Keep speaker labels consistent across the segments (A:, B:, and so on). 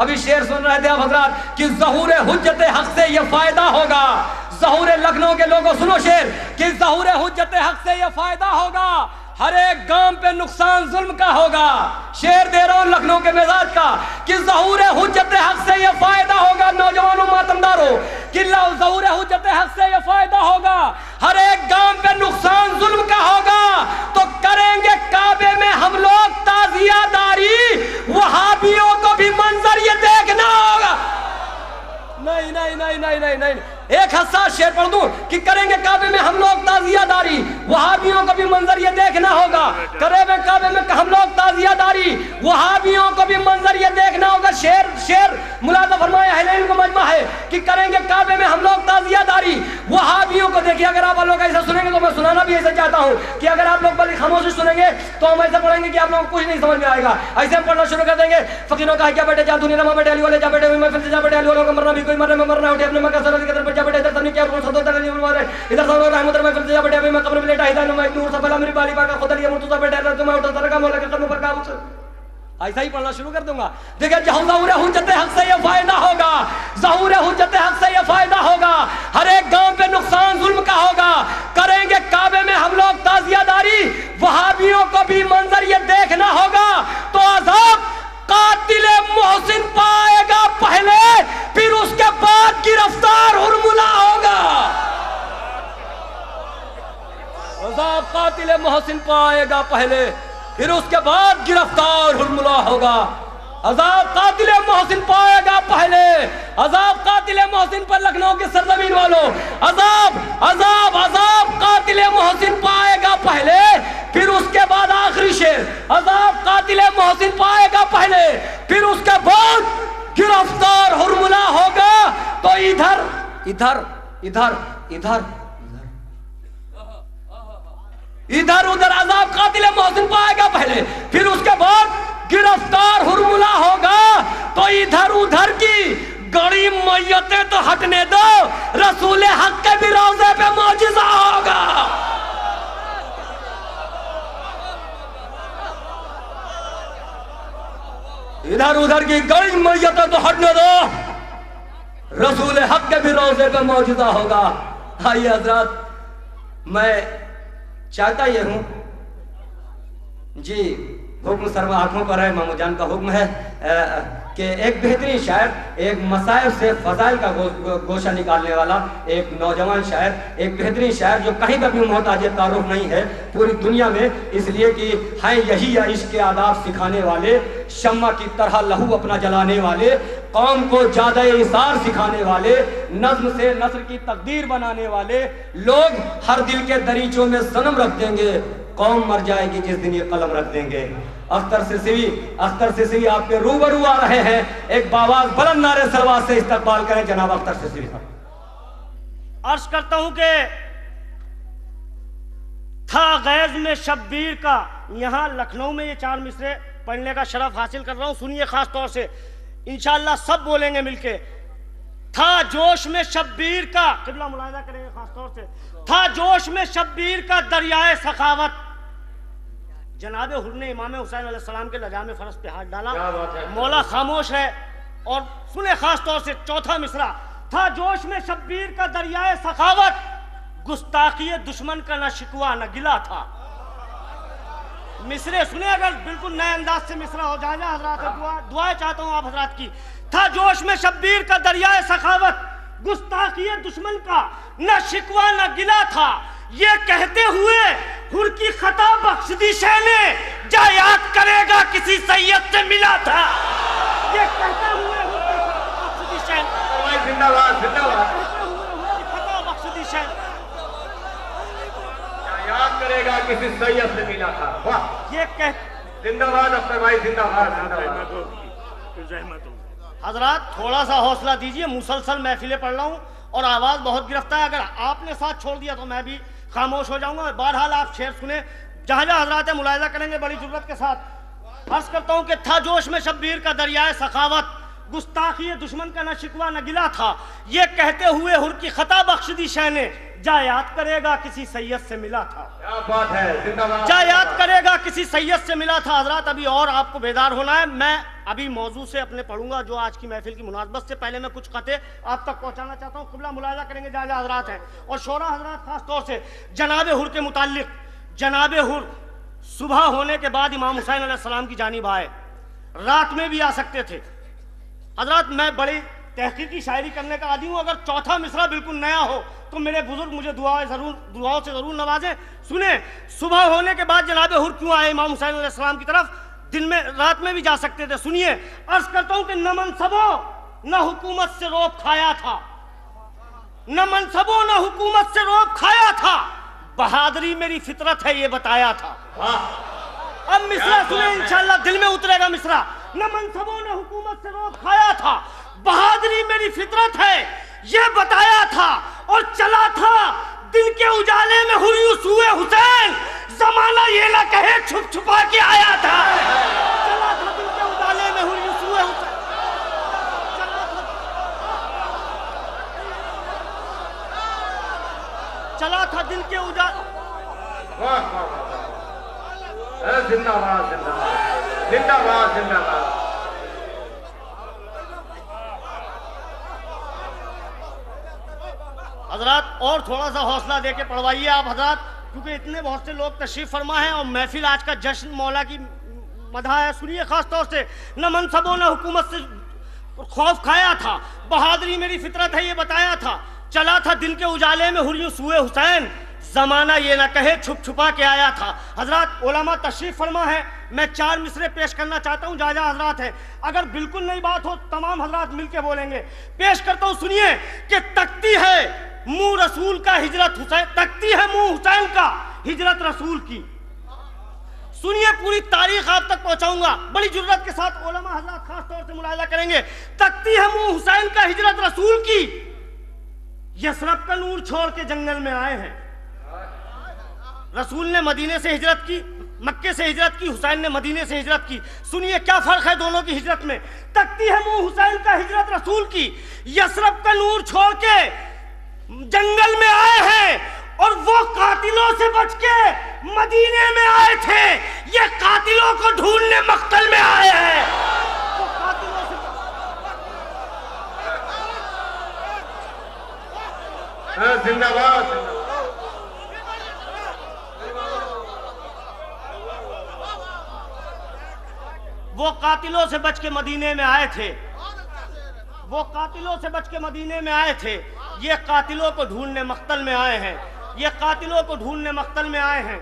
A: अभी शेर सुन रहे थे आप हजरात कि ज़हूर हुज्जत हक से ये फायदा होगा। ज़हूर लखनऊ के लोगों सुनो शेर कि ज़हूर हुज्जत हक से ये फायदा होगा, हर एक गांव पे नुकसान जुल्म का होगा। शेर दे रहा हूं लखनऊ के मिजाज का कि ज़हूर हुज्जत हक से ये फायदा होगा। नौजवानों मातमदारों कि ज़हूर हुज्जत हक से ये फायदा होगा, हर एक गांव पे नुकसान जुल्म का होगा। तो करेंगे काबे में हम लोग ताजियादारी, वहाबियों को भी मंजर ये देखना होगा। नहीं नहीं नहीं नहीं नहीं नहीं, एक हसास शेर पढ़ दूं कि करेंगे काबे में हम लोग ताजियादारी, वहाबियों को भी मंजर ये देखना होगा। करेंगे काबे में हम लोग ताजियादारी, वहाबियों को भी मंजर ये देखना होगा। शेर मुलाजा फरमाया अहले इल्म का मजमा है कि करेंगे काबे में हम लोग ताजियादारी, वहाबियों को। देखिए अगर आप लोग ऐसा सुनेंगे तो मैं सुनाना भी ऐसे चाहता हूँ कि अगर आप लोग बड़ी खामोशी सुनेंगे तो हम ऐसा पढ़ेंगे कि आप लोगों को कुछ नहीं समझ में आएगा। ऐसे हम पढ़ना शुरू कर देंगे। फकीरों का क्या बेटे जा दुनिया में बैठे अली वाले जा बैठे हुए महफिल से जा बैठे अली वालों का मरना भी कोई मरने में मरना उठे अपने मक्का सरहद के तरफ जा बैठे इधर तनी क्या सदोता नहीं उलवा रहे इधर सब रहमत महफिल से जा बैठे अभी मैं कब्र में लेटा हिदायत में नूर सफला मेरी बाली का खुदा लिया मुर्तजा बैठे रहते मैं उठा तरका मौला के कदम पर काबू से ऐसा ही पढ़ना शुरू कर दूंगा। देखिए ज़हूर हुज्जत हक से ये फायदा होगा, ज़हूर हुज्जत हक से ये फायदा होगा, हर एक गांव पे नुकसान जुल्म का होगा। करेंगे काबे में हम लोग ताजियादारी, वहाबियों को भी मंजर ये देखना होगा। तो अज़ाब कातिले मोहसिन पाएगा पहले, फिर उसके बाद गिरफ्तार हुरमुला होगा। अज़ाब कातिले मोहसिन पाएगा पहले, फिर उसके बाद गिरफ्तार हुरमुला होगा। अज़ाब कातिले मोहसिन पाएगा पहले, अज़ाब कातिले मोहसिन पर लखनऊ की सरजमीन वालों, अज़ाब अज़ाब अज़ाब कातिले मोहसिन पाएगा पहले, फिर उसके बाद आखिरी शेर, अज़ाब कातिले मोहसिन पाएगा पहले, फिर उसके बाद गिरफ्तार हुरमुला होगा। तो इधर इधर इधर इधर इधर उधर अज़ाब कातिले मोहसिन पाएगा पहले, फिर उसके बाद गिरफ्तार हुरमुला होगा। तो इधर उधर की गरीब मैयतें तो हटने दो, रसूल हक के भी रोज़े पे मौजिज़ा होगा। इधर उधर की गरीब मैयतें तो हटने दो, रसूल हक के भी रोज़े पे मौजिज़ा होगा। आइए हज़रात, मैं चाहता ये हूं जी, हुक्म सर्व आंखों पर है, मामू जान का हुक्म है कि एक बेहतरीन शायर, एक मसाइल से फजाइल का गोशा निकालने वाला एक नौजवान शायर, एक बेहतरीन शायर जो कहीं का भी मोहताज तारुफ नहीं है पूरी दुनिया में, इसलिए कि है यही या इश्क के आदाब सिखाने वाले, शम्मा की तरह लहू अपना जलाने वाले, कौम को ज़्यादा इसार सिखाने वाले, नज्म से नस्र की तकदीर बनाने वाले लोग हर दिल के दरीचों में सनम रख देंगे, कौम मर जाएगी जिस दिन ये कलम रख देंगे। अख्तर सिसवी आपके रूबरू आ रहे हैं, एक बावाज बुलंद नारे सरवाज से इस्तकबाल करें जनाब अख्तर सिसवी साहब।
B: अर्ज करता हूं कि था गैज में शब्बीर का, यहां लखनऊ में ये 4 मिसरे पढ़ने का शरफ हासिल कर रहा हूं, सुनिए खास तौर से, इंशाअल्लाह सब बोलेंगे मिलके। था जोश में शब्बीर का, किबला मुलाहिजा करेंगे खास तौर से, था जोश में शब्बीर का दरियाए सखावत, जनाबे हुर ने इमाम हुसैन अलैहिस्सलाम के लजामे फरस पे हाथ डाला, मौला खामोश है। और सुने खास तौर से चौथा मिसरा, था जोश में शब्बीर का दरियाए सखावत, गुस्ताखी दुश्मन का न शिकवा न गिला था। मिसरे सुने अगर बिल्कुल नए अंदाज से मिसरा हो जाए हजरात, दुआएं चाहता हूं आप हजरात की। था जोश में शब्बीर का दरियाए सखावत, गुस्ताखी दुश्मन का न शिकवा न गिला था, ये कहते हुए हुर की खता बख्शदिश ने जा याद करेगा किसी सैयद से मिला था। ये कहते हुए हुर की खता बख्शदिश ने,
C: जिंदाबाद जिंदाबाद,
B: खता बख्शदिश
C: याद करेगा किसी सैयद से मिला था। वाह,
B: ये कह
C: जिंदाबाद अख्तर भाई, जिंदाबाद जिंदाबाद।
B: हजरात थोड़ा सा हौसला दीजिए, मुसलसल महफिलें पढ़ रहा हूँ और आवाज़ बहुत गिरफ्तार है, अगर आपने साथ छोड़ दिया तो मैं भी खामोश हो जाऊंगा। बहरहाल आप शेर सुने, जहाँ जहाँ हजरात मुलाहिजा करेंगे बड़ी जुर्रत के साथ। अर्ज करता हूँ कि था जोश में शब्बीर का दरियाए सखावत, गुस्ताखी दुश्मन का न शिकवा न गिला था, ये कहते हुए हुर की खता बख्शदी शह ने जा याद करेगा किसी सैयद से मिला था।
C: क्या बात है, जिंदाबाद।
B: जा याद करेगा किसी सैयद से मिला था। हजरात अभी और आपको बेदार होना है। मैं अभी मौजू से अपने पढ़ूंगा जो आज की महफिल की मुनासबत से पहले मैं कुछ कते आप तक पहुंचाना चाहता हूँ। क़िबला मुलाहिज़ा करेंगे जा हजरात हैं और शोरा हजरात खास तौर से जनाब हुर के मुताल्लिक। जनाब हुर सुबह होने के बाद इमाम हुसैन अलैहिस्सलाम की जानिब आए, रात में भी आ सकते थे। हजरात मैं बड़ी तहकीकी शायरी करने का आदी हूँ, अगर चौथा मिसरा बिल्कुल नया हो तो मेरे बुजुर्ग मुझे दुआओं से जरूर नवाजें। सुने, सुबह होने के बाद जनाब हुर क्यों आए इमाम हुसैन अलैहिस्सलाम की तरफ? दिन में रात में भी जा सकते थे। सुनिए, अर्ज करता हूं कि न मनसबो न हुकूमत से रोब खाया था, न मनसबो न हुकूमत से रोब खाया था, बहादुरी मेरी फितरत है ये बताया था। अब मिसरा सुने, इंशाअल्लाह दिल में उतरेगा मिसरा। न मनसबो न हुकूमत से रोब खाया था, बहादुरी मेरी फितरत है ये बताया था, और चला था दिन के उजाले में हुर्यूस हुए हुसैन, जमाना ये ना कहे छुप छुपा के आया था। चला था दिन के उजाले में हुर्यूस हुए हुसैन, चला था दिन के उजाले।
C: जिंदाबाद जिंदाबाद जिंदाबाद जिंदाबाद।
B: हजरात और थोड़ा सा हौसला देके पढ़वाइए आप हजरात, क्योंकि इतने बहुत से लोग तशरीफ फरमा हैं और महफिल आज का जश्न मौला की मदा है। सुनिए खास तौर से, न मनसबों न हुकूमत से खौफ खाया था, बहादुरी मेरी फितरत है ये बताया था, चला था दिन के उजाले में हुर्यूस हुए हुसैन, जमाना ये ना कहे छुप छुपा के आया था। हजरात उलमा तशरीफ फरमा है, मैं 4 मिसरे पेश करना चाहता हूँ। जा हजरात है, अगर बिल्कुल नई बात हो तमाम हजरात मिलके बोलेंगे। पेश करता हूँ, सुनिए कि तकती है मुंह रसूल का हिजरत हुसैन, तकती है मुंह हुसैन का हिजरत रसूल की। सुनिए, पूरी तारीख आप तक पहुंचाऊंगा, बड़ी जुर्रत के साथ उलमा हजरात खास तौर से मुलाहिज़ा करेंगे। तकती है मुंह हुसैन का हिजरत रसूल की, यसरब का नूर छोड़ के जंगल में आए हैं। रसूल ने मदीने से हिजरत की, मक्के से हिजरत की, हुसैन ने मदीने से हिजरत की। सुनिए क्या फर्क है दोनों की हिजरत में। तकती है मुंह हुसैन का हिजरत रसूल की, यसरब का नूर छोड़ के जंगल में आए हैं, और वो कातिलों से बच के मदीने में आए थे, ये कातिलों को ढूंढने मक्तल में आए हैं। वो कातिलों से
C: जिंदाबाद।
B: वो कातिलों से बच के मदीने में आए थे, वो कातिलों से बच के मदीने में आए थे, ये कातिलों को ढूंढने मक्तल में आए हैं, ये कातिलों को ढूंढने मक्तल में आए हैं।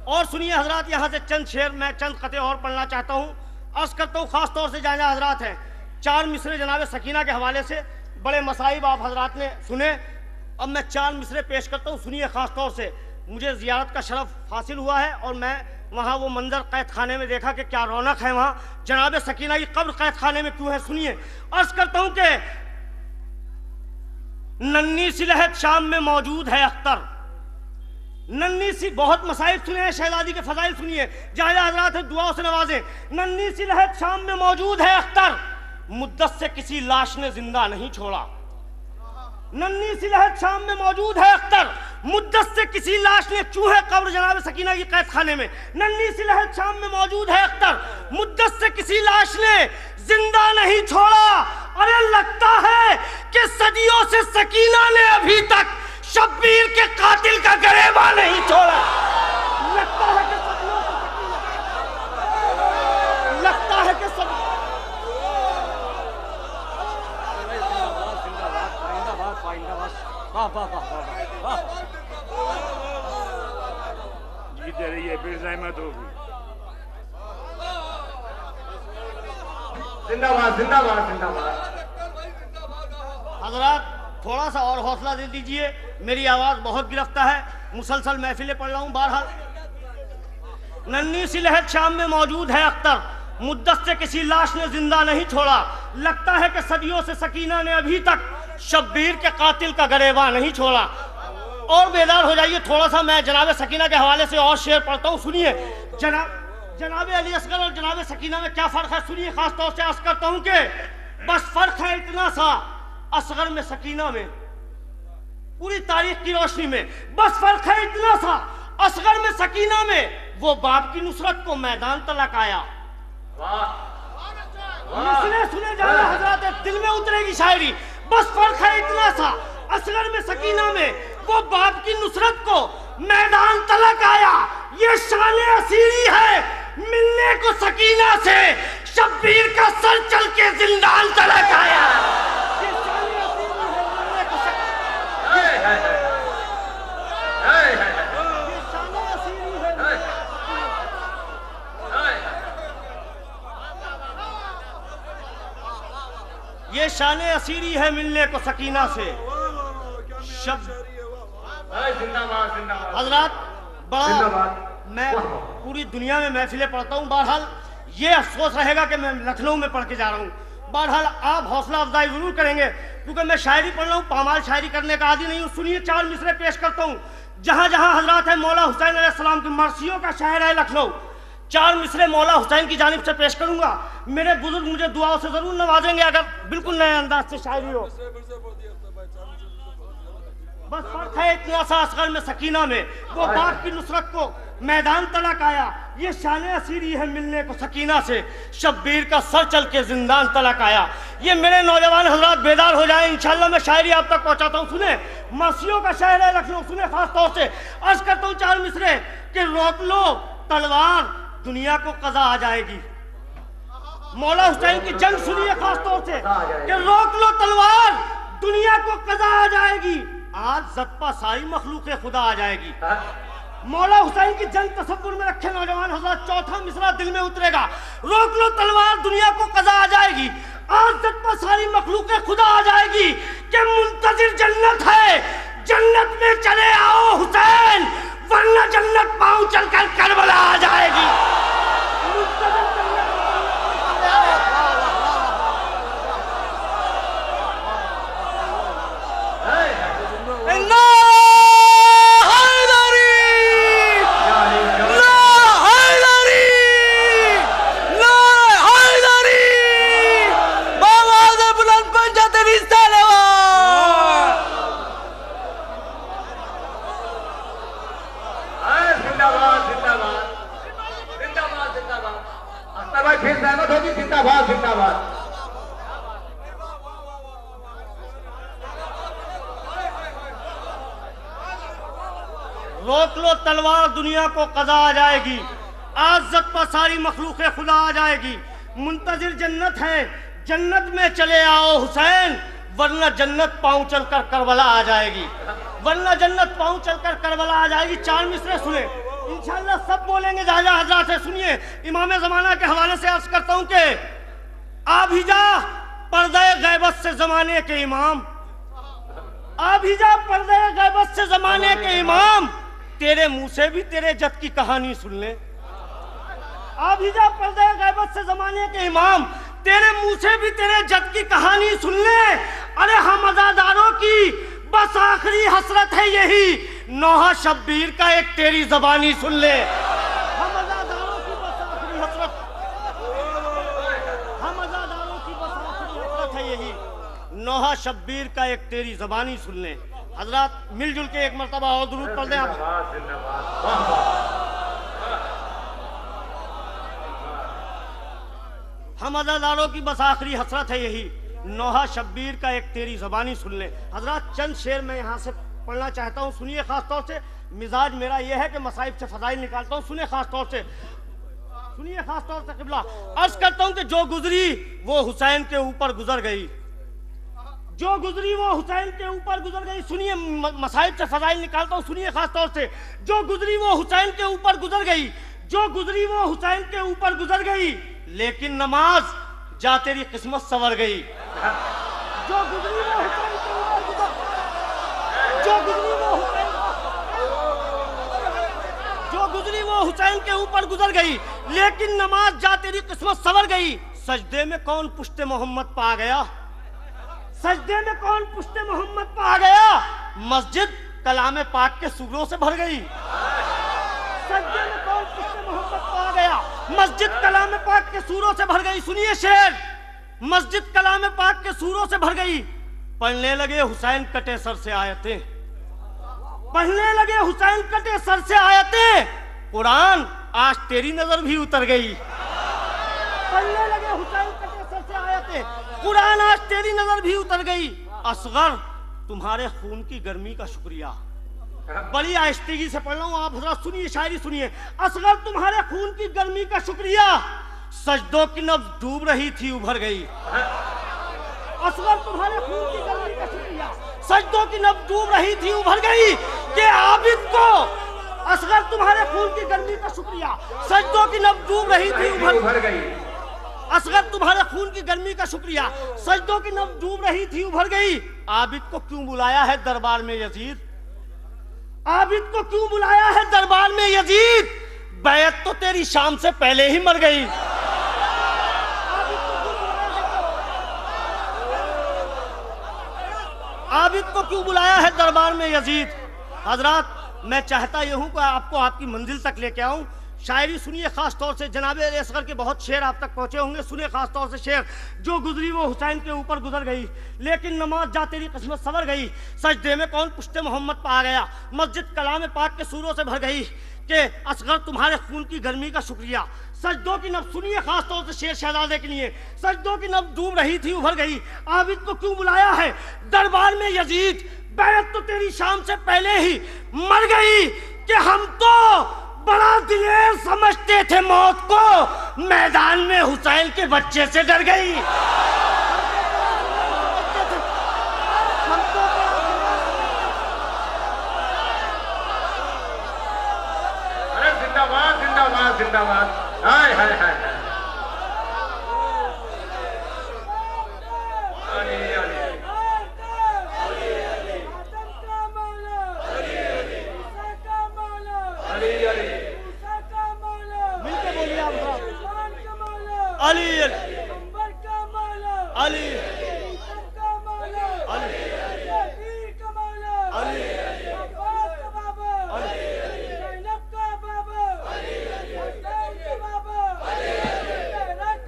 B: और सुनिए हजरात, यहाँ से चंद शेर मैं चंद कते और पढ़ना चाहता हूँ। अर्ज करता हूँ खास तौर से जाना हजरात हैं, 4 मिसरे जनाब सकीना के हवाले से बड़े मसाइब आप हजरात ने सुने। अब मैं 4 मिसरे पेश करता हूँ, सुनिए खास तौर से। मुझे जियारत का शरफ हासिल हुआ है और मैं वहाँ वो मंजर कैद खाने में देखा कि क्या रौनक है वहाँ, जनाब सकीना की कब्र कैद खाने में क्यों है। सुनिए, अर्ज करता हूँ कि नन्ही सी लहद शाम में मौजूद है अख्तर, नन्ही सी, बहुत मसाइब सुने हैं, शहजादी के फजाइल सुनिए, जहाँ हजरात दुआओं से नवाजें। नन्ही सी लहद शाम में मौजूद है अख्तर, मुद्दत से किसी लाश ने जिंदा नहीं छोड़ा। नन्ही सी लहद शाम में मौजूद है अख्तर, मुद्दत से किसी लाश ने, चूहे कब्र जनाब सकीना की कैद खाने में। नन्ही सी लहद शाम में मौजूद है अख्तर, मुद्दत से किसी लाश ने जिंदा नहीं छोड़ा। अरे लगता है कि सदियों से सकीना ने अभी तक शब्बीर के कातिल का गरेबा नहीं छोड़ा। लगता है कि सदियों से सकीना, लगता है कि
C: जीते रहिए, बेजहमत होगी। जिंदाबाद जिंदाबाद जिंदाबाद।
B: हजरात थोड़ा सा और हौसला दे दीजिए, मेरी आवाज बहुत गिरफ्ता है, मुसलसल महफिलें पढ़ रहा हूँ। बहरहाल, नन्ही सी लहद शाम में मौजूद है अख्तर, मुद्दत से किसी लाश ने जिंदा नहीं छोड़ा। लगता है कि सदियों से सकीना ने अभी तक शब्बीर के कातिल का गरेबा नहीं छोड़ा। और बेदार हो जाइए थोड़ा सा, मैं जनाब सकीना के हवाले से और शेर पढ़ता हूँ। सुनिए, जनाब अली असगर और जनाब सकीना में क्या फर्क है। सुनिए, खास तौर से अर्ज करता हूँ कि बस फर्क है इतना सा, असगर में सकीना में पूरी तारीख की रोशनी में। बस फर्क है इतना सा, असगर में सकीना में वो बाप की नुसरत को मैदान तलक आया। सुने जाना हजरत, दिल में उतरेगी शायरी। बस फर्क है इतना सा, असगर में सकीना में वो बाप की नुसरत को मैदान तलक आया। ये शान असीरी है मिलने को सकीना से, शब्बीर का सर चल के जिंदान तलक आया। ये शान असीरी है मिलने को सकीना, ये शान असीरी है। ये शान असीरी है मिलने को सकीना से। हजरात, बड़ा मैं पूरी दुनिया में महफिलें पढ़ता हूँ, बहरहाल ये अफसोस रहेगा कि मैं लखनऊ में पढ़ के जा रहा हूँ। बहरहाल आप हौसला अफजाई जरूर करेंगे, क्योंकि मैं शायरी पढ़ रहा हूँ, पामाल शायरी करने का आदी नहीं हूँ। सुनिए, 4 मिसरे पेश करता हूँ। जहाँ जहाँ हजरात है, मौला हुसैन अलैहिस्सलाम की मर्सियों का शहर है लखनऊ। 4 मिसरे मौला हुसैन की जानिब से पेश करूंगा। मेरे बुजुर्ग मुझे दुआओं से जरूर नवाजेंगे अगर बिल्कुल नए अंदाज से शायरी हो। बस फर्क है इतना सा, असगर में सकीना में वो बाप की नुसरत को मैदान तलक आया। ये शान असीरी है मिलने को सकीना से, शब्बीर का सर चल के जिंदान तलक आया। ये मेरे नौजवान हजरात बेदार हो जाए, इंशाल्लाह मैं शायरी आप तक पहुंचाता हूँ। सुने, मर्सियों का शहर है लखनऊ। सुने, खास तौर से अर्ज करता हूँ 4 मिसरे कि रोक लो तलवार, दुनिया को कज़ा आ जाएगी। मौला हुसैन की जंग सुनिए खास तौर से कि रोक लो तलवार, दुनिया को कज़ा आ जाएगी। आज ज़ब्ता सारी मखलूक खुदा आ जाएगी। मौला हुसैन की जंग तसव्वुर में रखे नौजवान हजरात, 4था मिसरा दिल में उतरेगा। रोक लो तलवार, दुनिया को कज़ा आ जाएगी। आज ज़ब्ता सारी मखलूक खुदा आ जाएगी कि मुंतजिर जन्नत है, जन्नत में चले आओ हुसैन, वरना जन्नत पांव चलकर करबला आ जाएगी। रोक लो तलवार, दुनिया को कज़ा आ जाएगी। आज ज़ब्ता सारी मखलूक खुदा आ जाएगी। मुंतजिर जन्नत है, जन्नत में चले आओ हुसैन, वरना जन्नत पांव चलकर करबला आ जाएगी। वरना जन्नत पांव चलकर करबला आ जाएगी। 4 मिसरे सुने, इंशाल्लाह सब बोलेंगे जहाँ हजरात है। सुनिए, इमाम ज़माना के हवाले से अर्ज करता हूँ कि आप ही जा पर्दे गैबत से ज़माने के इमाम, आप ही जा पर्दे गैबत से ज़माने के इमाम, तेरे मुंह से भी तेरे जद की कहानी सुन ले। आप ही जा पर्दे गैबत से ज़माने के इमाम, तेरे मुंह से भी तेरे जद की कहानी सुन ले। अरे हम अज़ादारों की बस आखिरी हसरत है यही, नौहा शब्बीर का एक तेरी ज़बानी सुन ले। हम अज़ादारों की बस आखिरी हसरत, हम अज़ादारों की बस आखिरी हसरत है यही, नौहा शब्बीर का एक तेरी ज़बानी सुन ले। हजरात, मिलजुल के एक मरतबा और दुरूद पढ़ दें आप। हम अज़ादारों की बस आखिरी हसरत है यही, नौहा शब्बीर का एक तेरी ज़बानी सुन ले। हजरात, चंद शेर मैं यहाँ से पढ़ना चाहता हूँ। सुनिए, खास तौर से मिजाज मेरा यह है कि मसाइब से फजाइल निकालता हूँ। सुनिए खास तौर से, सुनिए खास तौर से क़िबला अर्ज करता हूँ कि जो गुजरी वो हुसैन के ऊपर गुजर गई, जो गुजरी वो हुसैन के ऊपर गुजर गई। सुनिए, मसाइब से फजाइल निकालता हूँ। सुनिए खास तौर से, जो गुजरी वो हुसैन के ऊपर गुजर गई, जो गुजरी वो हुसैन के ऊपर गुजर गई, लेकिन नमाज जा तेरी किस्मत संवर गई। जो गुजरी वो हुसैन के ऊपर गुजर, जो गुजरी वो हुसैन, जो गुजरी वो हुसैन के ऊपर गुजर गई, लेकिन नमाज जा तेरी किस्मत संवर गई। सजदे में कौन पुश्ते मोहम्मद पा गया, सजदे में कौन पुश्ते मोहम्मद पा गया, मस्जिद कलामे पाक के सूरों से भर गई। सजदे में कौन पुश्ते मोहम्मद पा गया, मस्जिद कलामे पाक के सूरों से भर गई। सुनिए शेर, मस्जिद कलामे पाक के सूरों से भर गई। पढ़ने लगे हुसैन कटे सर से आयतें, पढ़ने लगे हुसैन कटे सर से आयतें, कुरान आज तेरी नजर भी उतर गई। पढ़ने लगे हुसैन कटे सर से आयतें, कुरान आज तेरी नजर भी उतर गई। असगर तुम्हारे खून की गर्मी का शुक्रिया। बड़ी आहिस्तगी से पढ़ रहा हूँ, आप हजरात सुनिए, शायरी सुनिए। असगर तुम्हारे खून की गर्मी का शुक्रिया, सजदों की नब्ज डूब रही थी उभर गई। असगर तुम्हारे खून की गर्मी का शुक्रिया, सजदों की नब्ज डूब रही थी उभर गई। कि आबिद को, असगर तुम्हारे खून की गर्मी का शुक्रिया, सजदों की नब्ज डूब रही थी उभर गई। असगर तुम्हारे खून की गर्मी का शुक्रिया, सजदों की नब्ज डूब रही थी उभर गई। आबिद को क्यों बुलाया है दरबार में यजीद? आबिद को क्यों बुलाया है दरबार में यजीद? बैत तो तेरी शाम से पहले ही मर गई। आबिद को क्यों बुलाया है दरबार में यजीद? हजरात, मैं चाहता ये हूं कि आपको आपकी मंजिल तक लेके आऊं। शायरी सुनिए, खास तौर से जनाब असगर के बहुत शेर आप तक पहुंचे होंगे। सुनिए खास तौर से शेर, जो गुजरी वो हुसैन के ऊपर गुजर गई, लेकिन नमाज जा तेरी किस्मत सवर गई। सजदे में कौन पुश्ते मोहम्मद पा गया, मस्जिद कलाम पाक के सूरों से भर गई। कि असगर तुम्हारे खून की गर्मी का शुक्रिया, सजदों की नब्ज, सुनिए खास तौर से शेर शहजादे के लिए, सजदों की नब्ज डूब रही थी उभर गई। आबिद को क्यों बुलाया है दरबार में यजीद? बैत तो तेरी शाम से पहले ही मर गई। कि हम तो बड़ा दिलेर समझते थे मौत को, मैदान में हुसैन के बच्चे से डर गई।
C: अरे जिंदाबाद जिंदाबाद जिंदाबाद। हाय हाय हाय हाय।
B: अली अली अली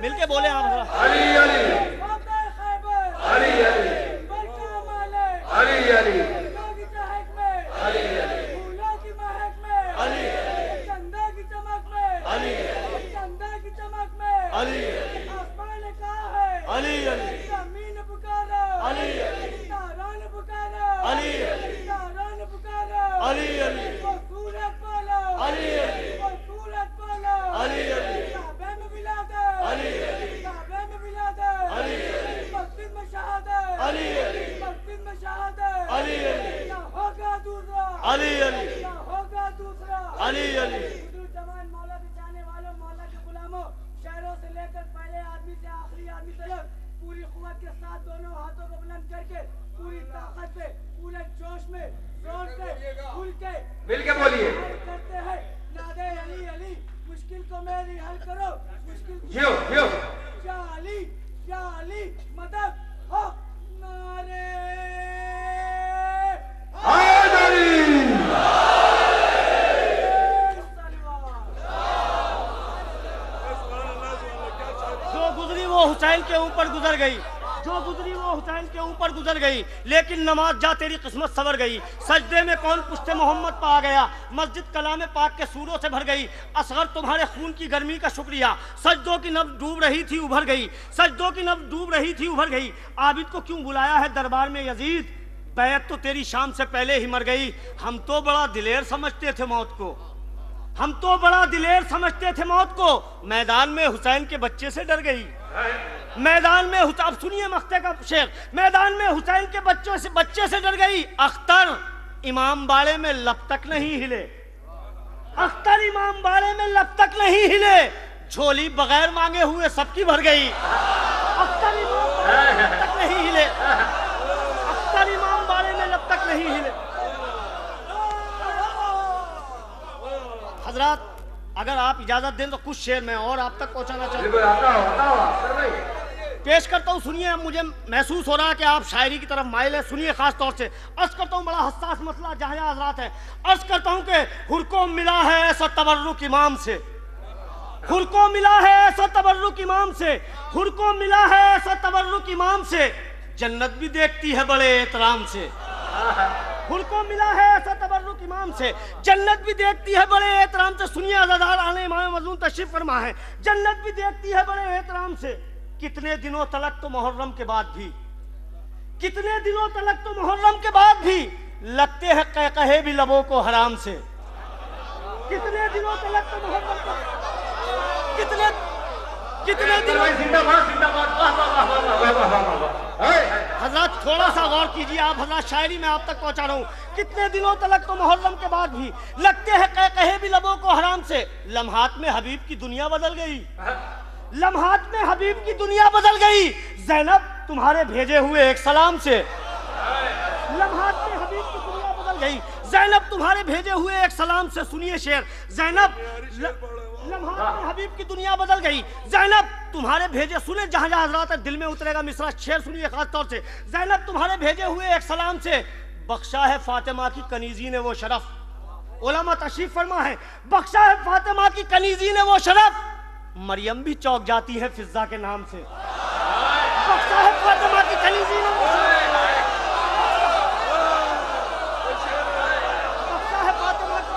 B: मिलके बोले आप
C: अली अली अली अली अली अली
B: अली आसमान ने कहा है अली अली, जमीन पुकारा अली अली, तारान पुकारा अली अली, तारान पुकारा अली अली, वो सूरत वाला अली अली, वो सूरत वाला अली अली, काबे में मिला दे अली अली, काबे में मिला दे अली अली, मस्जिद में शहादत अली अली, मस्जिद में शहादत अली अली, ना होगा दूसरा अली अली, ना होगा दूसरा अली अली। जवान मौला के चाहने वालों, मौला के गुलामों, शहरों से लेकर पहले आदमी से आखिरी आदमी तक पूरी कुव्वत के साथ दोनों हाथों को बुलंद करके, पूरी ताकत पे, पूरे जोश में, जोर से, खुल के
C: मिलके बोलिए।
B: करते हैं नादे अली अली, मुश्किल को मेरी हल करो, मुश्किल
C: यो यो
B: या अली मदद हो। नारे हुसैन के ऊपर गुजर गई, जो गुजरी वो हुसैन के ऊपर गुजर गई, लेकिन नमाज जा तेरी किस्मत सवर गई। सजदे में कौन पुश्ते मोहम्मद पा गया, मस्जिद कलाम पाक के सूरों से भर गई। असगर तुम्हारे खून की गर्मी का शुक्रिया, सजदों की नब्ज डूब रही थी उभर गई, सजदों की नब्ज डूब रही थी उभर गई। आबिद को क्यों बुलाया है दरबार में यजीद? बैत तो तेरी शाम से पहले ही मर गई। हम तो बड़ा दिलेर समझते थे मौत को, हम तो बड़ा दिलेर समझते थे मौत को, मैदान में हुसैन के बच्चे से डर गई। मैदान में अब सुनिए मख्ते का शेर, मैदान में हुसैन के बच्चे से डर गई। अख्तर इमाम बाड़े में लब तक नहीं हिले, अख्तर इमाम बाड़े में लब तक नहीं हिले, झोली बगैर मांगे हुए सबकी भर गई। अख्तर इमाम बाड़े में लब तक नहीं हिले, अख्तर इमाम बाड़े में लब तक नहीं हिले। हजरात, अगर आप इजाजत दें तो कुछ शेर मैं और आप तक पहुंचाना चाहता हूं, पेश करता हूं। सुनिए, मुझे महसूस हो रहा है कि आप शायरी की तरफ माइल है। सुनिए खास तौर से अर्ज करता हूं, बड़ा हसास मसला जहां हजरात है। अर्ज करता हूं कि हुर को मिला है ऐसा तबर्रुक इमाम से, हुर को मिला है ऐसा तबर्रुक इमाम से, हुर को मिला है ऐसा तबर्रुक इमाम से, जन्नत भी देखती है बड़े एहतराम से। हुनको मिला है ऐसा तबर्रुक इमाम से, जन्नत भी देखती है बड़े एहतराम से। सुनिए अज़ादार, आने इमाम मज़ून तशरीफ फरमा है। जन्नत भी देखती है बड़े एहतराम से, कितने दिनों तलक तो मुहर्रम के बाद भी, कितने दिनों तलक तो मुहर्रम के बाद भी लगते हैं कहे भी लबों को हराम से। कितने दिनों तलक तो मुहर्रम के, कितने दिनों।
C: जिंदाबाद जिंदाबाद, वाह वाह वाह वाह वाह वाह वाह वाह।
B: हजरत थोड़ा सा गौर कीजिए, आप हजरत शायरी में आप तक पहुंचा रहा हूँ। कितने दिनों तलक तो मुहर्रम के बाद भी लगते हैं कहे भी लबों को हराम से। लम्हात में हबीब की दुनिया बदल गई, लम्हात में हबीब की दुनिया बदल गई, ज़ैनब तुम्हारे भेजे हुए एक सलाम से। लम्हात में हबीब की दुनिया बदल गई, ज़ैनब तुम्हारे भेजे हुए एक सलाम से। सुनिए शेर, ज़ैनब लम्हात में हबीब की दुनिया बदल गई, ज़ैनब तुम्हारे भेजे, सुने जहां जहां हजरात दिल में उतरेगा मिसरा, शेर सुनिए खास तौर से। ज़ैनब तुम्हारे भेजे हुए एक सलाम से, बख्शा है फातिमा की कनीज़ी ने वो शरफ। उलमा तशरीफ फरमा है, बख्शा है फातिमा की कनीज़ी ने वो शरफ, मरियम भी चौंक जाती है फिजा के नाम से। बख्शा है फातिमा की कनीज़ी ने वो शरफ, बख्शा है फातिमा की।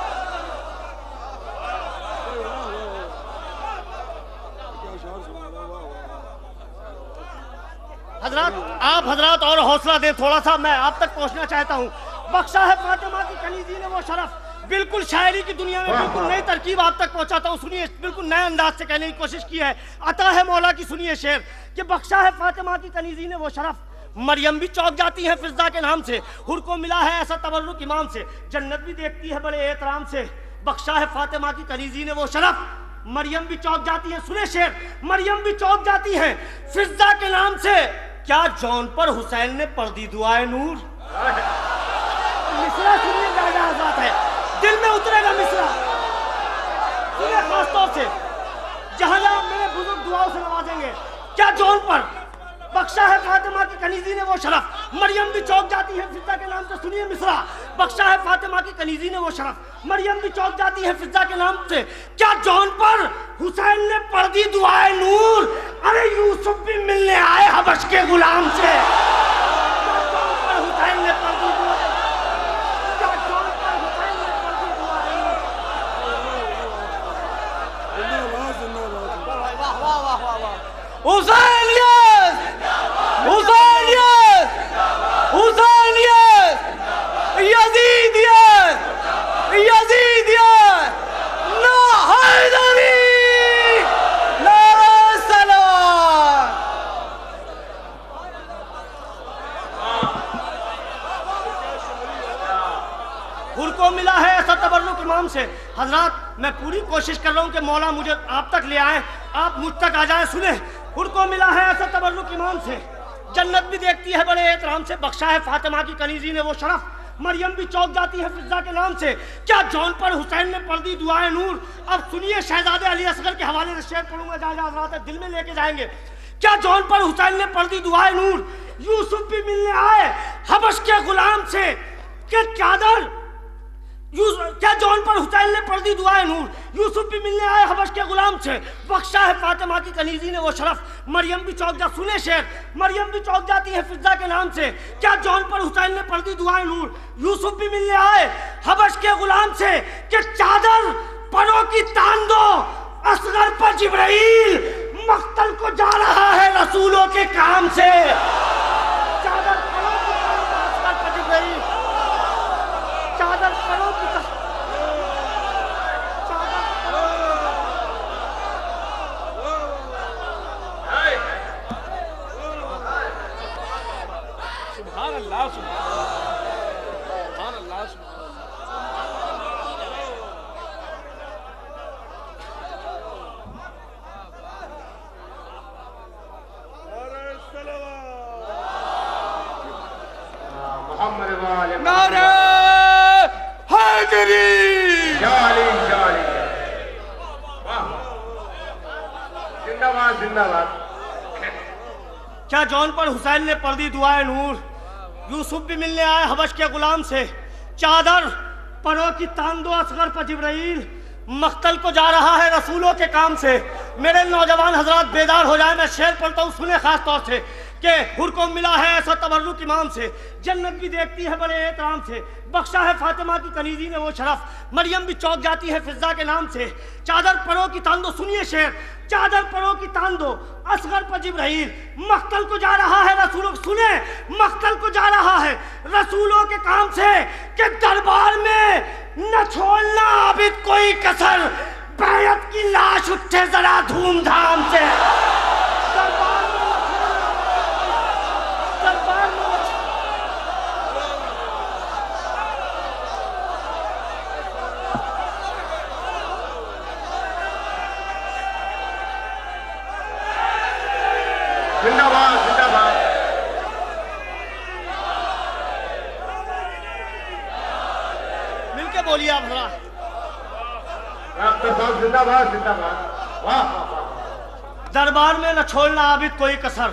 B: हजरात, आप हजरात और हौसला दें थोड़ा सा, मैं आप तक पहुंचना चाहता हूं। बख्शा है फातिमा की कनीज़ी ने वो शरफ, बिल्कुल शायरी की दुनिया में बिल्कुल नई तरकीब आप तक पहुंचाता हूं। सुनिए, बिल्कुल नए अंदाज से कहने की कोशिश की है, अता है मौला की। सुनिए शेर कि बख्शा है फातिमा की कनीज़ी ने वो शरफ, मरियम भी चौंक जाती है फिजा के नाम से। हुर को मिला है ऐसा तबर्रुक इमाम से, जन्नत भी देखती है बड़े एहतराम से। बख्शा है फातिमा की कनीज़ी ने वो शरफ, मरियम भी चौंक जाती है। सुने शेर, मरियम भी चौंक जाती है फिजा के नाम से। क्या जौन पर हुसैन ने पढ़ दी दुआए नूर। मिसरा सुनिए, ज्यादा आजाद है, दिल में उतरेगा मिसरा। सुनिए खास तौर से, जहां जहां मेरे बुजुर्ग दुआओं से नवाजेंगे। क्या जौन पर बख्शा है फातिमा की कनीज़ी ने वो शरफ, मरियम भी चौंक जाती है फिजा के नाम से। सुनिए मिसरा, बख्शा है फातिमा की कनीज़ी ने वो शरफ, मरियम भी चौंक जाती है फिजा के नाम से। क्या जौन पर हुसैन ने पढ़ दी दुआए नूर, अरे यूसुफ भी मिलने आए हबश के गुलाम से। क्या जौन पर हुसैन ने पढ़ दी दुआए, क्या जौन पर हुसैन ने पढ़ दी दुआए नूर। वाह वाह वाह वाह वाह।
A: हुसैनियत, हुसैनियत, हुसैनियत, यजीदियत, यजीदियत, ना हैदरी, ना सलाम।
B: हुर को मिला है ऐसा तबर्रुक इमाम से। हजरात, मैं पूरी कोशिश कर रहा हूं कि मौला मुझे आप तक ले आए, आप मुझ तक आ जाए। सुने, हुर को मिला है ऐसा तबर्रुक इमाम से, जन्नत भी देखती है बड़े एहतराम से। बख्शा है फातिमा की कनीज़ी ने वो शरफ, मरियम भी चौंक जाती है फिजा के नाम से। क्या जौन पर हुसैन ने पढ़ दी दुआए नूर। अब सुनिए, शहजादे अली असगर के हवाले से शेर पढ़ूंगा, जहां जहां हजरात दिल में लेके जाएंगे। क्या जौन पर हुसैन ने पढ़ दी दुआए नूर, यूसुफ भी मिलने आए हबश के गुलाम से। क्या चादर, क्या जौन पर हुसैन ने पढ़ दी दुआए नूर, यूसुफ भी मिलने आए हबश के गुलाम से। बख्शा है फातिमा की कनीज़ी ने वो शरफ, मरियम भी चौंक जा। सुने शेर, मरियम भी चौंक जाती है फिजा के नाम से। क्या जौन पर हुसैन ने पढ़ दी दुआए नूर, यूसुफ भी मिलने आए हबश के गुलाम से। कि चादर परों की तान दो असगर पर जिब्राइल, मख्तल को जा रहा है रसूलों के काम से। चादर परों की तान दो असगर पर जिब्राइल, चादर परों की तान, चादर
A: सुभान अल्लाह, सुभान अल्लाह, सुभान।
C: मोहम्मद वाले
A: नारे हैदरी,
C: जाली जाली, वाह, जिंदाबाद जिंदाबाद।
B: क्या जौन पर हुसैन ने पढ़ दी दुआए नूर, यूसुफ भी मिलने आए हबश के गुलाम से। चादर परों की तान दो असगर पर जिब्राइल, मख्तल को जा रहा है रसूलों के काम से। मेरे नौजवान हजरात बेदार हो जाए, मैं शेर पढ़ता हूँ, सुने खास तौर से। कि हुर को मिला है ऐसा तबर्रुक इमाम से, जन्नत भी देखती है बड़े एहतराम से, बख्शा है फातिमा की कनीजी ने वो शरफ, मरियम भी चौंक जाती है फिजा के नाम से। चादर परो की तान दो, सुनिए शेर, चादर परो की तान दो, असगर पर जिब्राइल, मख्तल को जा रहा है रसूलों, सुने मख्तल को जा रहा है रसूलों के काम से, कि दरबार में न छोड़ना आबिद कोई कसर, बैयत की लाश उठे जरा धूमधाम से। दरबार में
C: जिंदाबाद जिंदाबाद।
B: मिलके बोलिए आप जरा।
C: डॉक्टर साहब जिंदाबाद जिंदाबाद। वाह वाह वाह।
B: दरबार में न छोड़ना आबिद कोई कसर,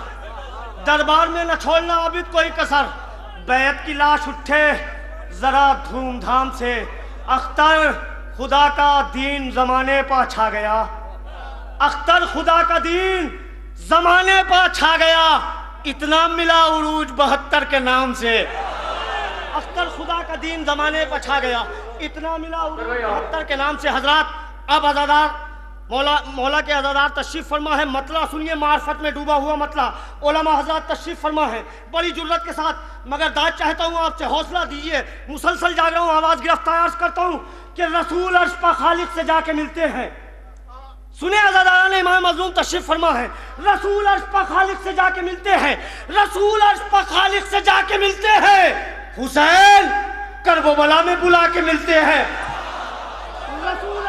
B: दरबार में न छोड़ना आबिद कोई कसर, बैत की लाश उठे जरा धूमधाम से। अख्तर खुदा का दीन जमाने पर छा गया, अख्तर खुदा का दीन जमाने पर छा गया, इतना मिला उरूज 72 के नाम से। अख्तर खुदा का दीन जमाने पर छा गया, इतना मिला उरूज 72 के नाम से। हजरात अब अज़ादार मौला के अज़ादार तशरीफ फरमा है, मतला सुनिए, मार्फत में डूबा हुआ मतला। उलमा हजरात तशरीफ फरमा है बड़ी जुर्रत के साथ, मगर दाद चाहता हूँ आपसे, हौसला दीजिए, मुसलसल जाग रहा हूँ, आवाज़ गिरफ्तार करता हूँ कि रसूल अर्श पर खालिक से जाके मिलते हैं। सुने अज़ादारान इमाम मज़लूम तशरीफ फरमा है, रसूल अर्श पर खालिक से जाके मिलते हैं, रसूल अर्श पर खालिक से जाके मिलते हैं। हुसैन करबला में बुला के मिलते हैं, रसूल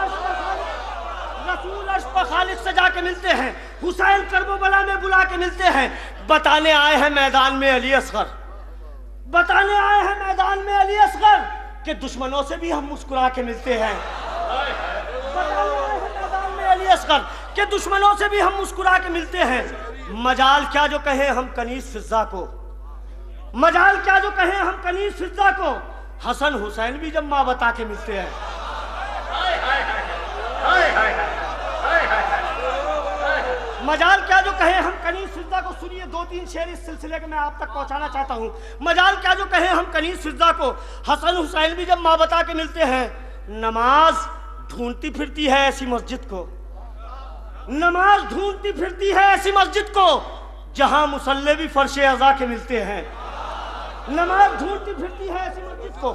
B: अर्श पर खालिक से जाके मिलते हैं, हुसैन करबला में बुला के मिलते हैं। बताने आए हैं मैदान में अली असगर, बताने आए हैं मैदान में अली असगर, कि दुश्मनों से भी हम मुस्कुरा के मिलते हैं। अली असगर के दुश्मनों से भी हम मुस्कुरा के मिलते हैं। मजाल क्या जो कहे हम कनीज फिजा को, मजाल क्या जो कहे हम कनीज फिजा को, हसन हुसैन भी जब माँ बता के मिलते हैं। मजाल क्या जो कहे हम कनीज फिजा को, सुनिए 2-3 शेर इस सिलसिले के मैं आप तक पहुंचाना चाहता हूँ। मजाल क्या जो कहे हम कनीज फिजा को, हसन हुसैन भी जब माँ बता के मिलते हैं। नमाज ढूंढती फिरती है ऐसी मस्जिद को, नमाज ढूंढती फिरती है ऐसी मस्जिद को, जहां मुसल्ले भी फर्शे अज़ा के मिलते हैं। नमाज ढूंढती फिरती है ऐसी मस्जिद को,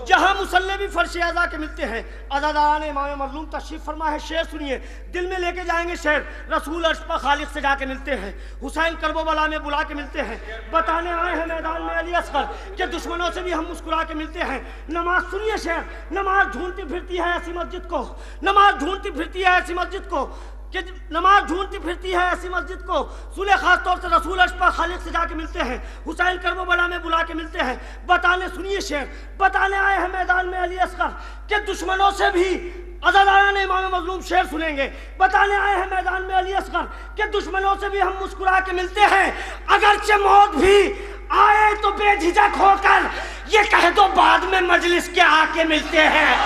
B: जहां मुसल्ले भी फर्शे अज़ा के मिलते हैं। अज़ादारान इमाम मज़लूम तशरीफ फरमा है, शेर सुनिए, दिल में लेके जाएंगे शेर। रसूल अर्श पर खालिक से जाके मिलते हैं, हुसैन करबला में बुला के मिलते हैं। बताने आए हैं मैदान में अली असगर, के दुश्मनों से भी हम मुस्कुरा के मिलते हैं। नमाज सुनिए शेर, नमाज ढूंढती फिरती है ऐसी मस्जिद को, नमाज ढूंढती फिरती है ऐसी मस्जिद को, कि नमाज ढूंढती फिरती है ऐसी मस्जिद को। सुने खास तौर से रसूल अर्श पर खालिक से जाके मिलते हैं, हुसैन करबला में बुला के मिलते हैं। बताने सुनिए शेर, बताने आए हैं मैदान में अली असगर, के दुश्मनों से भी अज़ादारान इमाम मज़लूम शेर सुनेंगे। बताने आए हैं मैदान में अली असगर, के दुश्मनों से भी हम मुस्कुरा के मिलते हैं। अगरचे मौत भी आए तो बेझिझक होकर, ये कह दो बाद में मजलिस के आके मिलते हैं।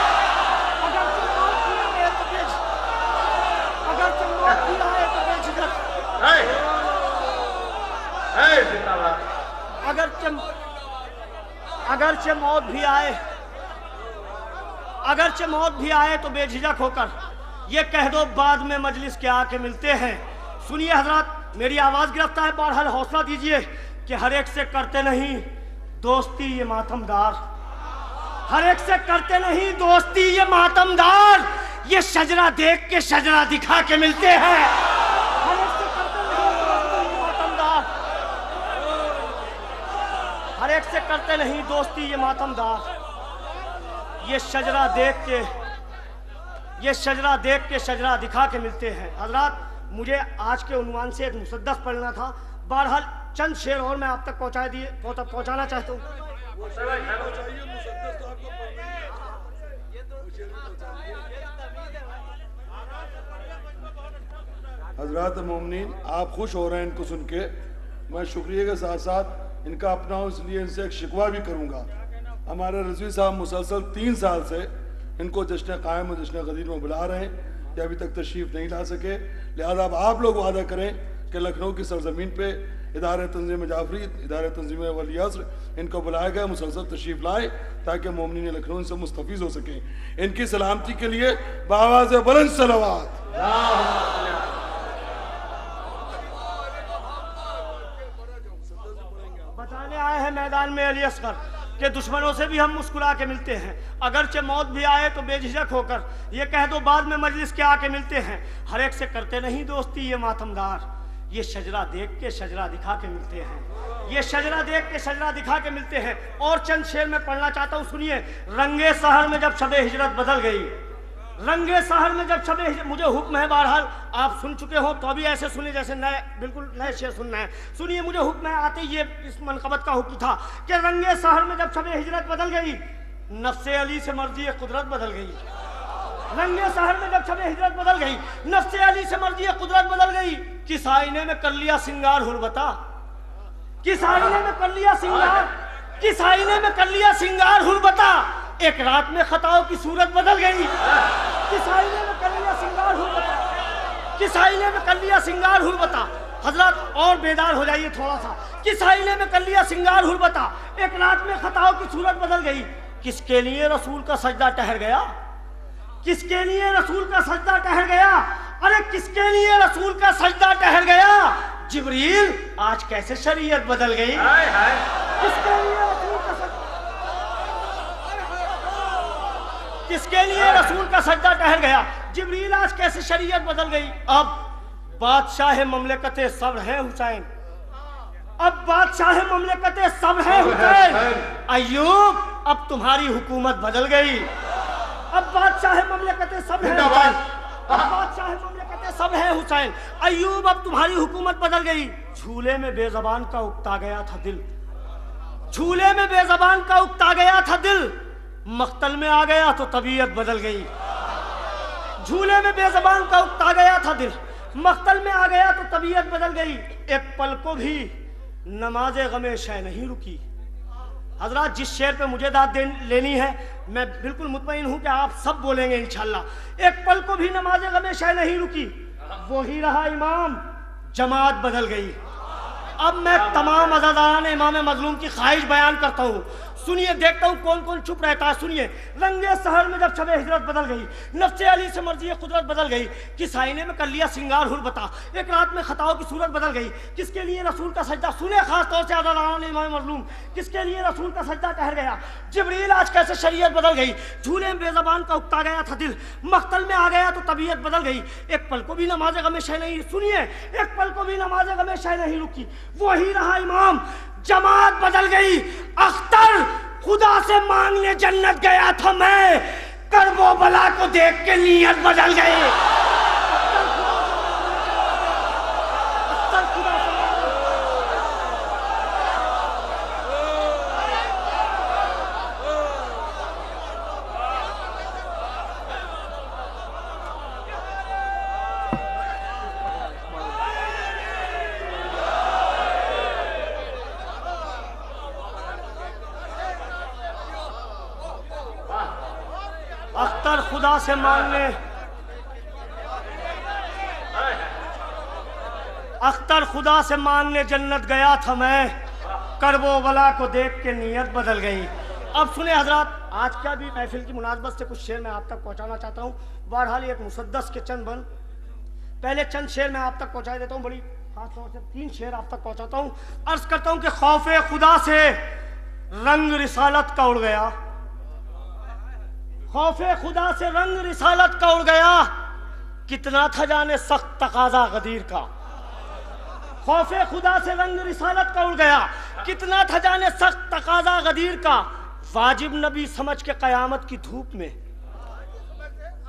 B: अगरचे मौत भी आए, अगरचे मौत भी आए तो बेझिझक होकर, ये कह दो बाद में मजलिस के आके मिलते हैं। सुनिए हजरत, मेरी आवाज गिरफ्तार है, बहरहाल हौसला दीजिए कि हर एक से करते नहीं दोस्ती ये मातमदार, हर एक से करते नहीं दोस्ती ये मातमदार, ये शजरा देख के शजरा दिखा के मिलते हैं। हर एक से करते नहीं दोस्ती ये मातमदार, हर एक से करते नहीं दोस्ती ये मातमदार, ये शजरा देख के, ये शजरा देख के शजरा दिखा के मिलते हैं। हजरात, मुझे आज के उन्वान से एक मुसद्दस पढ़ना था, बहरहाल चंद शेर और मैं आप तक पहुंचाना चाहता हूँ।
D: हजरात मोमिनीन, आप खुश हो रहे हैं इनको सुन के, मैं शुक्रिया के साथ साथ इनका अपना हूँ, इसलिए इनसे एक शिकवा भी करूँगा। हमारे रज़वी साहब मुसलसल 3 साल से इनको जश्न कायम और जश्न गदीर में बुला रहे हैं, ये अभी तक तशरीफ़ नहीं ला सके। लिहाजा अब आप लोग वादा करें कि लखनऊ की सरजमीन पे इदारे तंजीम जाफरी, इदारे तंजीम वली असर, इनको बुलाया गया, मुसलसल तशरीफ लाए ताकि मोमिनीन लखनऊ से मुस्तफीज हो सकें। इनकी सलामती के लिए बावाज़ बुलंद सलवात।
B: बताने आए हैं मैदान में अली असगर के दुश्मनों से भी हम मुस्कुरा के मिलते हैं, अगरचे मौत भी आए तो बेझिझक होकर ये कह दो बाद में मजलिस के आके मिलते हैं। हर एक से करते नहीं दोस्ती ये मातमदार, ये शजरा देख के शजरा दिखा के मिलते हैं, ये शजरा देख के शजरा दिखा के मिलते हैं। और चंद शेर में पढ़ना चाहता हूँ, सुनिए। रंगे सहर में जब शबे हिजरत बदल गई, रंगे सहर में जब शबे हिजरत, मुझे हुक्म है, बहरहाल आप सुन चुके हो तो अभी ऐसे सुनिए जैसे नए, बिल्कुल नए शेर सुनना है। सुनिए, मुझे हुक्म है, आते ये इस मनकबत का हुक्म था कि रंगे सहर में जब शबे हिजरत बदल गई, नफ्से अली से मर्जी कुदरत बदल गई। रंगे सहर में जब शबे हिजरत बदल गई, नफ्से अली से मर्जी कुदरत बदल गई। किस आईने में कर लिया सिंगार हुर्बता, किस आईने में कर लिया सिंगार, किस आईने में कर लिया सिंगार हुर्बता, एक रात में खताओं की सूरत बदल गई। किस आईने में कर लिया सिंगार हुर्बता, किस आईने में कर लिया सिंगार हुर्बता। हजरत और बेदार हो जाइए थोड़ा सा। किस आईने में कर लिया सिंगार हुर्बता, एक रात में खताओं की सूरत बदल गई। किसके लिए रसूल का सजदा ठहर गया, किसके लिए रसूल का सजदा ठहर गया, अरे किसके लिए रसूल का सजदा ठहर गया। जिब्रील आज कैसे शरीयत बदल गई, किसके लिए रसूल का सजदा, किसके लिए रसूल का सजदा ठहर गया। जिब्रील आज कैसे शरीयत बदल गई। अब बादशाह ममलकते सब्र है हुसैन, अब बादशाह ममलकते सब्र है हुसैन। अय्यूब अब तुम्हारी हुकूमत बदल गई, अब बादशाह ममलकते सब्र है हुसैन, अब बादशाह ममलकते सब्र है हुसैन। अय्यूब अब तुम्हारी हुकूमत बदल गई। झूले में बेज़बान का उकता गया था दिल, झूले में बेज़बान का उकता गया था दिल, मख्तल में आ गया तो तबीयत बदल गई। झूले में बेज़बान का उकता गया था दिल, मख्तल में आ गया तो तबीयत बदल गई। एक पल को भी नमाज़े गमे शय नहीं रुकी। हजरत जिस शेर पे मुझे दाद लेनी है, मैं बिल्कुल मुतमईन हूं कि आप सब बोलेंगे इंशाल्लाह। एक पल को भी नमाज़े गमे शय नहीं रुकी, वही रहा इमाम, जमात बदल गई। अब मैं तमाम अज़ादारान इमाम मज़लूम की ख्वाहिश बयान करता हूँ, सुनिए, देखता हूँ कौन कौन चुप रहता है। सुनिए, रंगे सहर में जब शबे हिजरत बदल गई, नफ्से अली से मर्जी कुदरत बदल गई। किस आईने में कर लिया सिंगार हुर्बता, एक रात में खताओं की सूरत बदल गई। किसके लिए रसूल का सजदा, सुने खास तौर से अज़ादारान इमाम मज़लूम, किसके लिए रसूल का सजदा ठहर गया। जिब्रील आज कैसे शरीयत बदल गई। झूले में बेज़बान का उकता गया था दिल, मख्तल में आ गया तो तबीयत बदल गई। एक पल को भी नमाज़ गमे शय नहीं, सुनिए, एक पल को भी नमाज़ गमे शय नहीं रुकी, वही रहा इमाम, जमात बदल गई। अख्तर खुदा से मांगने जन्नत गया था मैं, करबो बला को देख के नीयत बदल गई। अख्तर खुदा से मांगने, अख्तर खुदा से मांगने जन्नत गया था मैं, करबो बला को देख के नीयत बदल गई। अब सुने हजरत, आज का भी महफिल की मुनासबत से कुछ शेर मैं आप तक पहुंचाना चाहता हूँ। बहरहाल एक मुसद्दस के चंद बन, पहले चंद शेर मैं आप तक पहुंचा देता हूँ, बड़ी खास तौर से 3 शेर आप तक पहुंचाता हूँ। अर्ज करता हूँ कि खौफे खुदा से रंग रिसालत का उड़ गया, खौफे खुदा से रंग रिसालत का उड़ गया, कितना था जाने सख्त तकाजा गदीर का। खौफे खुदा से रंग रिसालत का उड़ गया, कितना था जाने सख्त तकाजा गदीर का। वाजिब नबी समझ के कयामत की धूप में,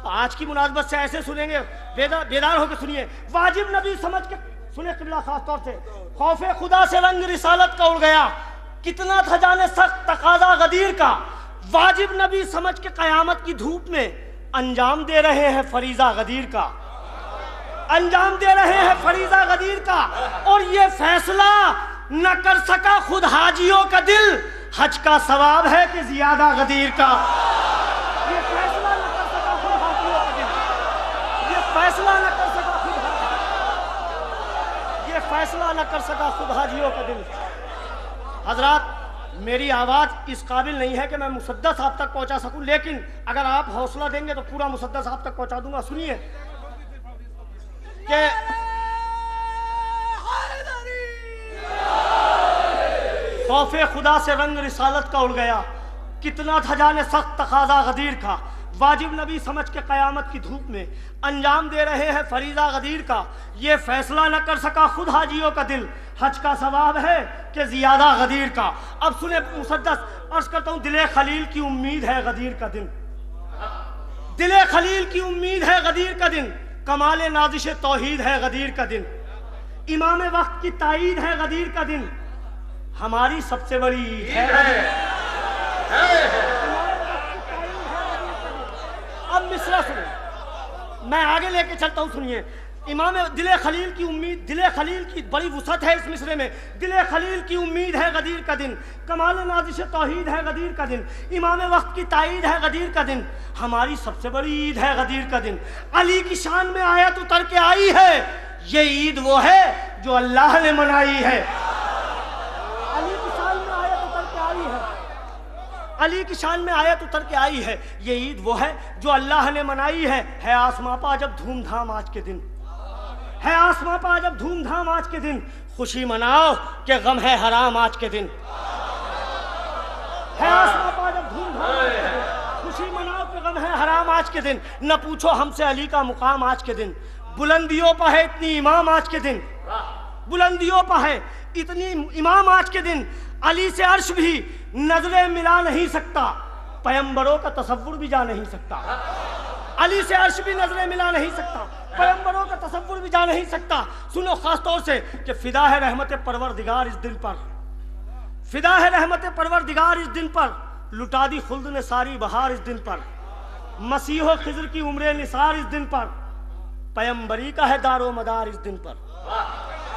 B: आज की मुनासबत से ऐसे सुनेंगे, बेदार होकर सुनिए। वाजिब नबी समझ के सुने किबला, खास तौर से खौफे खुदा से रंग रिसालत का उड़ गया, कितना था जाने सख्त तकाजा गदीर का। वाजिब नबी समझ के कयामत की धूप में अंजाम दे रहे हैं फरीजा गदीर का, अंजाम दे रहे हैं फरीजा गदीर का। और ये फैसला न कर सका खुद हाजियों का दिल, हज का सवाब है कि ज्यादा गदीर का। ये फैसला न कर सका खुद हाजियों का दिल, ये फैसला न कर सका खुद, ये फैसला न कर सका खुद हाजियों का दिल। हजरात, मेरी आवाज इस काबिल नहीं है कि मैं मुसद्दस आप तक पहुंचा सकूं, लेकिन अगर आप हौसला देंगे तो पूरा मुसद्दस आप तक पहुंचा दूंगा। सुनिए कि खौफे खुदा से रंग रिसालत का उड़ गया, कितना था जाने सख्त तकाजा गदीर का, वाजिब नबी समझ के कयामत की धूप में अंजाम दे रहे हैं फरीजा गदीर का, ये फैसला न कर सका खुद हाजियों का दिल, हज का सवाब है कि जियादा गदीर का। अब सुने मुसद्दस, अर्ज करता हूं, दिले खलील की उम्मीद है गदीर का दिन, दिले खलील की उम्मीद है गदीर का दिन, कमाले नाजिश तौहीद है गदीर का दिन, इमाम वक्त की ताईद है गदीर का दिन, हमारी सबसे बड़ी ईद है। अब मिसरा सुनो, मैं आगे लेके चलता हूं, सुनिए। इमाम दिले खलील की उम्मीद, दिले खलील की बड़ी वुसअत है इस मिसरे में, दिले खलील की उम्मीद है गदीर का दिन, कमाल नाजिश तौहीद है गदीर का दिन, इमाम वक्त की ताईद है गदीर का दिन, हमारी सबसे बड़ी ईद है गदीर का दिन। अली की शान में आयत उतर के आई है, ये ईद वो है जो अल्लाह ने मनाई है। अली की शान में आयत उतर के आई है, अली की शान में आयत उतर के आई है, ये ईद वो है जो अल्लाह ने मनाई है आसमां पर जब धूमधाम आज के दिन, है आसमां पर जब धूमधाम आज के दिन, खुशी मनाओ कि गम है हराम आज के दिन, है आसमां पर जब धूमधाम, खुशी मनाओ कि गम है हराम आज के दिन, न पूछो हमसे अली का मुकाम आज के दिन, बुलंदियों पर है इतनी इमाम आज के दिन, बुलंदियों पर है इतनी इमाम आज के दिन, अली से अर्श भी नजरें मिला नहीं सकता, पैगंबरों का तसव्वुर भी जा नहीं सकता, अली से अर्श भी नजरें मिला नहीं सकता, पैगंबरों का तसव्वुर भी जा नहीं सकता। सुनो खास तौर से कि फिदा है रहमत परवरदिगार इस दिन पर, फिदा है रहमत परवरदिगार इस दिन पर, लुटा दी खुल्द ने सारी बहार इस दिन पर, मसीहो खिज़्र की उम्र निसार इस दिन पर, पैगंबरी का है दारो मदार इस दिन पर।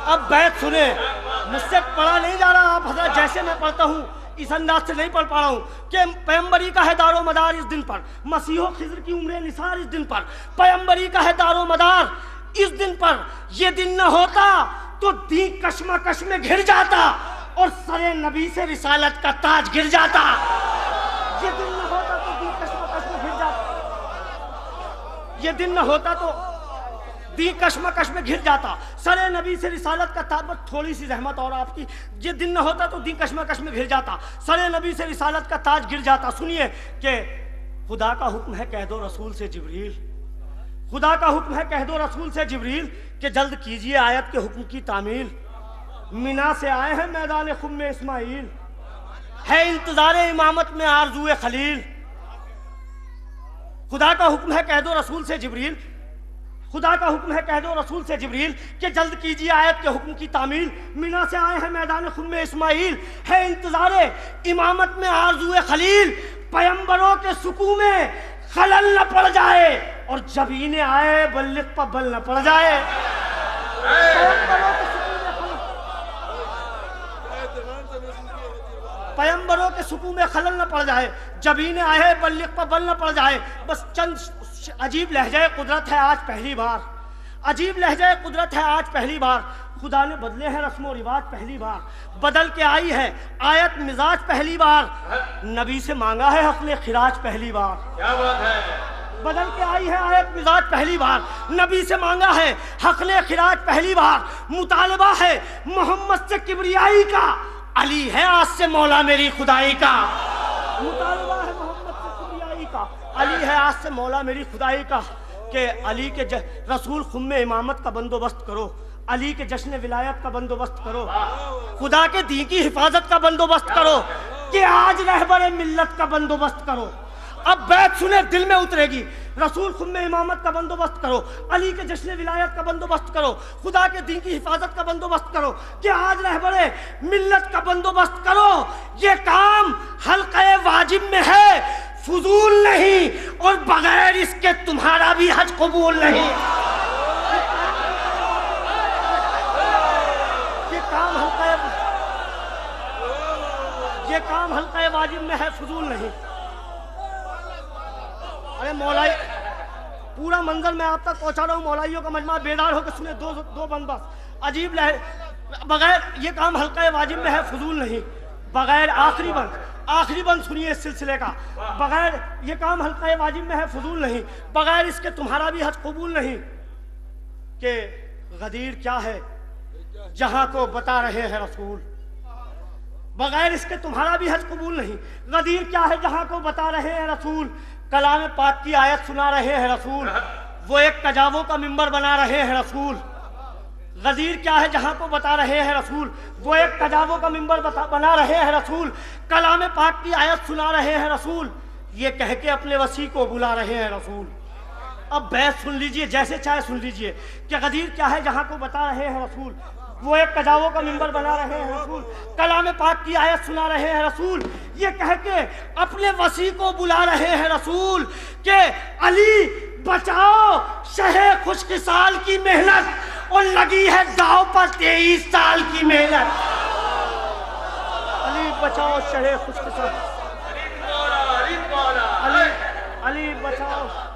B: अब बैत सुने, मुझसे पढ़ा नहीं जा रहा, आप हजरत जैसे मैं पढ़ता हूँ इस अंदाज से नहीं पढ़ पा रहा हूँ कि पैगंबरी का है दारो मदार इस दिन पर, मसीहो खिज़्र की उम्र निसार इस दिन पर, पैगंबरी का है दारो मदार इस दिन पर। ये दिन न होता तो दी कश्मकश में घिर जाता और सरे नबी से रिसालत का ताज गिर जाता। ये दिन न होता तो दी कश्मकश में घिर जाता, ये दिन न होता तो दी कश्मकश में घिर जाता, सरे नबी से रिसालत का ताज, थोड़ी सी रहमत और आपकी, ये दिन न होता तो दी कश्मकश में घिर जाता, सरे नबी से रिसालत का ताज गिर जाता। सुनिए कि खुदा का हुक्म है कह दो रसूल से जिब्रील, खुदा का हुक्म है कह दो रसूल से जिब्रील कि जल्द कीजिए आयत के हुक्म की तामील, मिना से आए हैं मैदान खुम में इस्माइल, है इंतजारे इमामत में आरज़ूए खलील। खुदा का हुक्म है कह दो रसूल से जिब्रील, खुदा का हुक्म है कह दो रसूल से जिब्रील कि जल्द कीजिए आयत के हुक्म की तामील, मिना से आए हैं मैदान खुम में इस्माइल, है इंतजारे इमामत में आरज़ूए खलील, पैगंबरों के सुकून में खलल न पड़ जाए और जब इन्हें आए बल्लिक पर बल न पड़ जाए। पैगंबरों के सुकून में खलल न पड़ जाए, जब इन्हें आए बल्लिक पर बल न पड़ जाए। बस चंद अजीब लहजा कुदरत है आज पहली बार, अजीब लहजा कुदरत है आज पहली बार, खुदा ने बदले हैं रस्म और रिवाज पहली बार, बदल के आई है आयत मिजाज पहली बार, नबी से मांगा है हक़्ल खिराज पहली बार।
C: क्या बात है,
B: बदल के आई है आयत मिजाज पहली बार, नबी से मांगा है हक़्ल खिराज पहली बार, मुतालबा है मोहम्मद से किबरियाई का, अली है आज से मौला मेरी खुदाई का। मुतालबा है मोहम्मद से किबरियाई का, अली है आज से मौला मेरी खुदाई का, कि अली के रसूल खुम में इमामत का बंदोबस्त करो, अली के जश्न विलायत का बंदोबस्त करो, खुदा के दी की हिफाजत का बंदोबस्त करो, कि आज रहबर मिल्लत का बंदोबस्त करो। अब बैत सुने दिल में उतरेगी, रसूल खुम में इमामत का बंदोबस्त करो, अली के जश्न विलायत का बंदोबस्त करो, खुदा के दीन की हिफाजत का बंदोबस्त करो, कि आज रहबरे मिल्लत का बंदोबस्त करो। ये काम हल्क़े वाजिब में है, फुजूल नहीं, और बगैर इसके तुम्हारा भी हज कबूल नहीं। ये काम हल्क़े वाजिब में है, फुजूल नहीं। अरे मौलाई, पूरा मंजर मैं आप तक पहुंचा रहा हूँ, मौलाइयों का मजमा बेदार होकर सुने, दो बंद बस। अजीब बगैर ये काम हल्का वाजिब में है, फजूल नहीं। बगैर आखिरी बंद सुनिए इस सिलसिले का। बगैर ये काम हल्का वाजिब में है, फजूल नहीं। बगैर इसके तुम्हारा भी हज कबूल नहीं। कि गदीर क्या है जहां को बता रहे हैं रसूल। बगैर इसके तुम्हारा भी हज कबूल नहीं। गदीर क्या है जहां को बता रहे हैं रसूल। कलाम पाक की आयत सुना रहे हैं रसूल। वो एक कजावों का मिंबर बना रहे हैं रसूल। गदीर क्या है जहां को बता रहे हैं रसूल। वो एक कजावों का मिंबर बना रहे हैं रसूल। कलाम पाक की आयत सुना रहे हैं रसूल। ये कह के अपने वसी को बुला रहे हैं रसूल। अब बैत सुन लीजिए, जैसे चाहे सुन लीजिए कि गदीर क्या है जहां को बता रहे हैं रसूल। वो एक कजावों का मिंबर बना रहे हैं रसूल। कलाम पाक की आयत सुना रहे हैं रसूल। ये कह के अपने वसी को बुला रहे हैं रसूल के अली बचाओ शहे खुशकिसाल की मेहनत और लगी है दाव पर 23 साल की मेहनत। अली बचाओ शहे खुशकिसाल, अली बचाओ